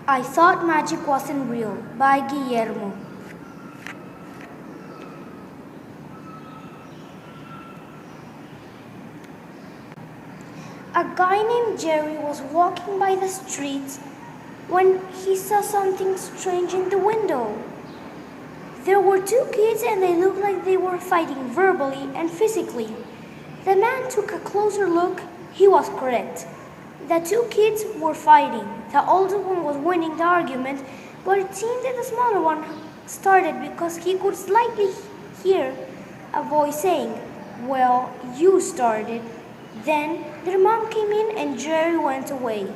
I Thought Magic Wasn't Real by Guillermo. A guy named Jerry was walking by the streets when he saw something strange in the window. There were two kids and they looked like they were fighting verbally and physically. The man took a closer look. He was correct. The two kids were fighting. The older one was winning the argument, but it seemed that the smaller one started because he could slightly hear a voice saying, "Well, you started." Then their mom came in and Jerry went away.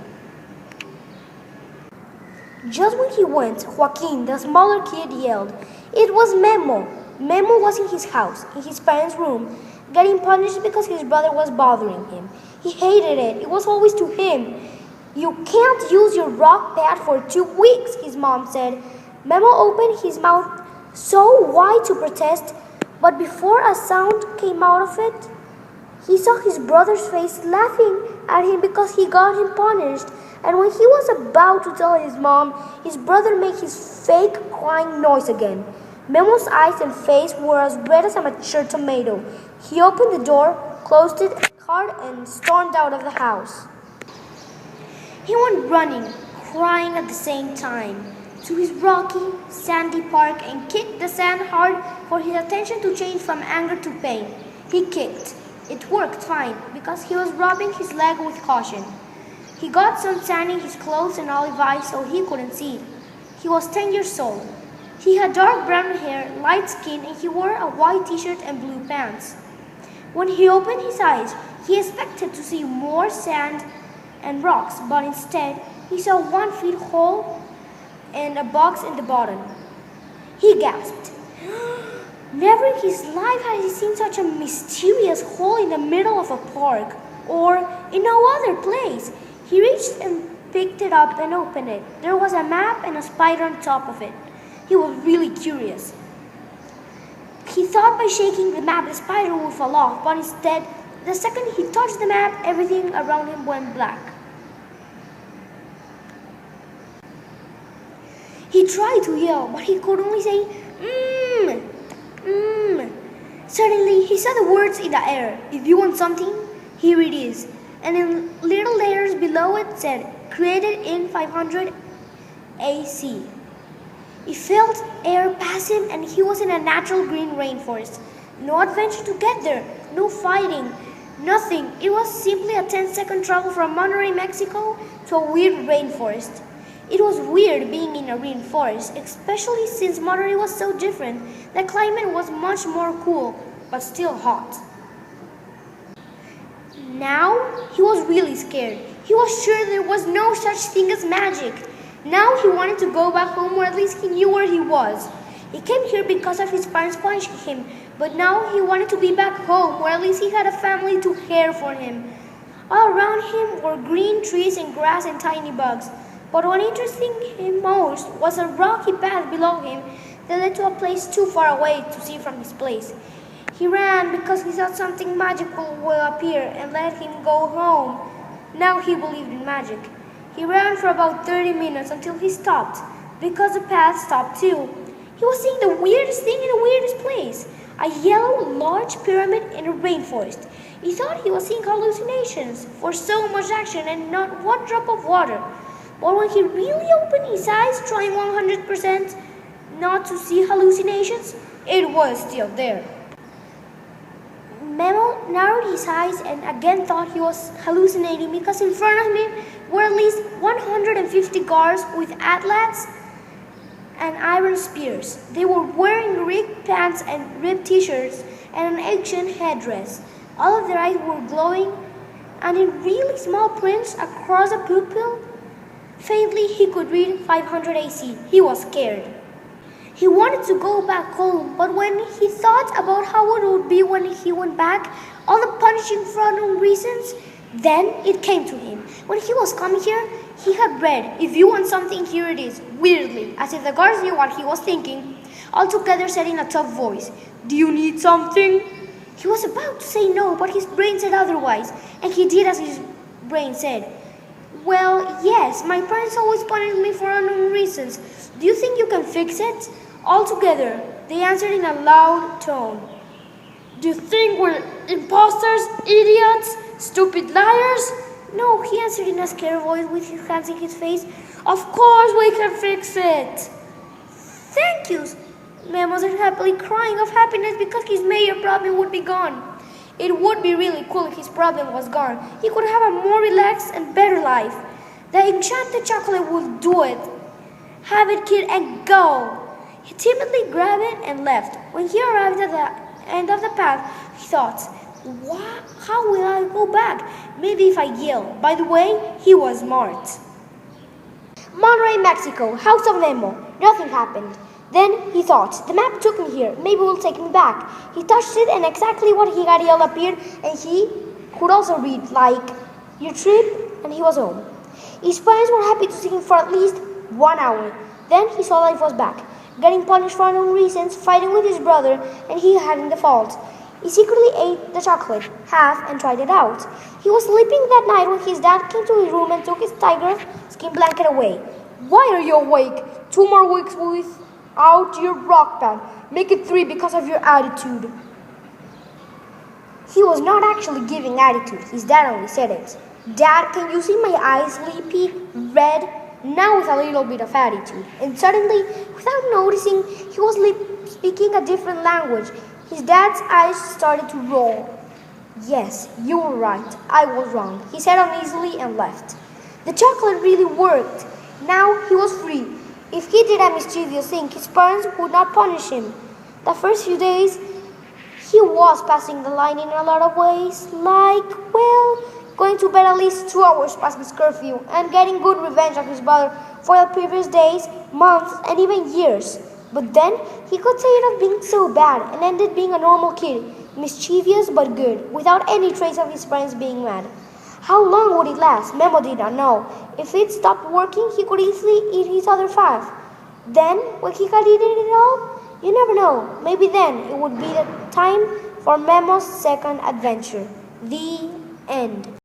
Just when he went, Joaquin, the smaller kid, yelled. It was Memo. Memo was in his house, in his parents' room, getting punished because his brother was bothering him. He hated it. It was always to him. "You can't use your rock pad for 2 weeks, his mom said. Memo opened his mouth so wide to protest, but before a sound came out of it, he saw his brother's face laughing at him because he got him punished. And when he was about to tell his mom, his brother made his fake crying noise again. Memo's eyes and face were as red as a mature tomato. He opened the door, closed it hard, and stormed out of the house. He went running, crying at the same time, to his rocky, sandy park and kicked the sand hard for his attention to change from anger to pain. He kicked. It worked fine because he was rubbing his leg with caution. He got some sand in his clothes and olive eyes so he couldn't see. He was 10 years old. He had dark brown hair, light skin, and he wore a white t-shirt and blue pants. When he opened his eyes, he expected to see more sand and rocks, but instead, he saw 1 foot hole and a box in the bottom. He gasped. Never in his life had he seen such a mysterious hole in the middle of a park, or in no other place. He reached and picked it up and opened it. There was a map and a spider on top of it. He was really curious. He thought by shaking the map the spider would fall off, but instead, the second he touched the map, everything around him went black. He tried to yell, but he could only say, "Mmm, mmm." Suddenly, he saw the words in the air. "If you want something, here it is." And in little letters below it said, "Created in 500 AC." He felt air pass him and he was in a natural green rainforest. No adventure to get there, no fighting, nothing. It was simply a 10-second travel from Monterrey, Mexico to a weird rainforest. It was weird being in a rainforest, especially since Monterrey was so different. The climate was much more cool, but still hot. Now he was really scared. He was sure there was no such thing as magic. Now he wanted to go back home, or at least he knew where he was. He came here because of his parents punishing him, but now he wanted to be back home, or at least he had a family to care for him. All around him were green trees and grass and tiny bugs. But what interested him most was a rocky path below him that led to a place too far away to see from his place. He ran because he thought something magical would appear and let him go home. Now he believed in magic. He ran for about 30 minutes until he stopped, because the path stopped too. He was seeing the weirdest thing in the weirdest place, a yellow, large pyramid in a rainforest. He thought he was seeing hallucinations for so much action and not one drop of water. But when he really opened his eyes, trying 100% not to see hallucinations, it was still there. Memo narrowed his eyes and again thought he was hallucinating because in front of him were at least 150 guards with atlas and iron spears. They were wearing ripped pants and ripped t-shirts and an ancient headdress. All of their eyes were glowing, and in really small prints across the pupil, faintly he could read 500 AC. He was scared. He wanted to go back home, but when he thought about how it would be when he went back, all the punishing for unknown reasons, then it came to him. When he was coming here, he had read, "If you want something, here it is," weirdly, as if the guards knew what he was thinking. All together said in a tough voice, "Do you need something?" He was about to say no, but his brain said otherwise, and he did as his brain said. Well, yes, my parents always punish me for unknown reasons. Do you think you can fix it? All together, they answered in a loud tone. Do you think we're imposters, idiots, stupid liars? No, he answered in a scared voice with his hands in his face. Of course we can fix it. Thank you. Memo was happily crying of happiness because his major problem would be gone. It would be really cool if his problem was gone. He could have a more relaxed and better life. The enchanted chocolate would do it. Have it, kid, and go. He timidly grabbed it and left. When he arrived at the end of the path, he thought, how will I go back? Maybe if I yell. By the way, he was smart. Monterrey, Mexico, house of Memo. Nothing happened. Then he thought, the map took me here, maybe it will take me back. He touched it and exactly what he had yelled appeared, and he could also read, like, your trip, and he was home. His parents were happy to see him for at least 1 hour. Then he saw life was back, getting punished for unknown reasons, fighting with his brother, and he having the fault. He secretly ate the chocolate, half, and tried it out. He was sleeping that night when his dad came to his room and took his tiger skin blanket away. Why are you awake? 2 more weeks without your rock band. Make it 3 because of your attitude. He was not actually giving attitude. His dad only said it. Dad, can you see my eyes sleepy, red? Now with a little bit of attitude. And suddenly, without noticing, he was speaking a different language. His dad's eyes started to roll. Yes, you were right. I was wrong, he said uneasily and left. The chocolate really worked. Now he was free. If he did a mischievous thing, his parents would not punish him. The first few days, he was passing the line in a lot of ways, like, well, going to bed at least 2 hours past his curfew and getting good revenge on his brother for the previous days, months, and even years. But then, he got tired of being so bad and ended being a normal kid, mischievous but good, without any trace of his parents being mad. How long would it last? Memo did not know. If it stopped working, he could easily eat his other 5. Then, when he had eaten it all, you never know. Maybe then it would be the time for Memo's second adventure. The end.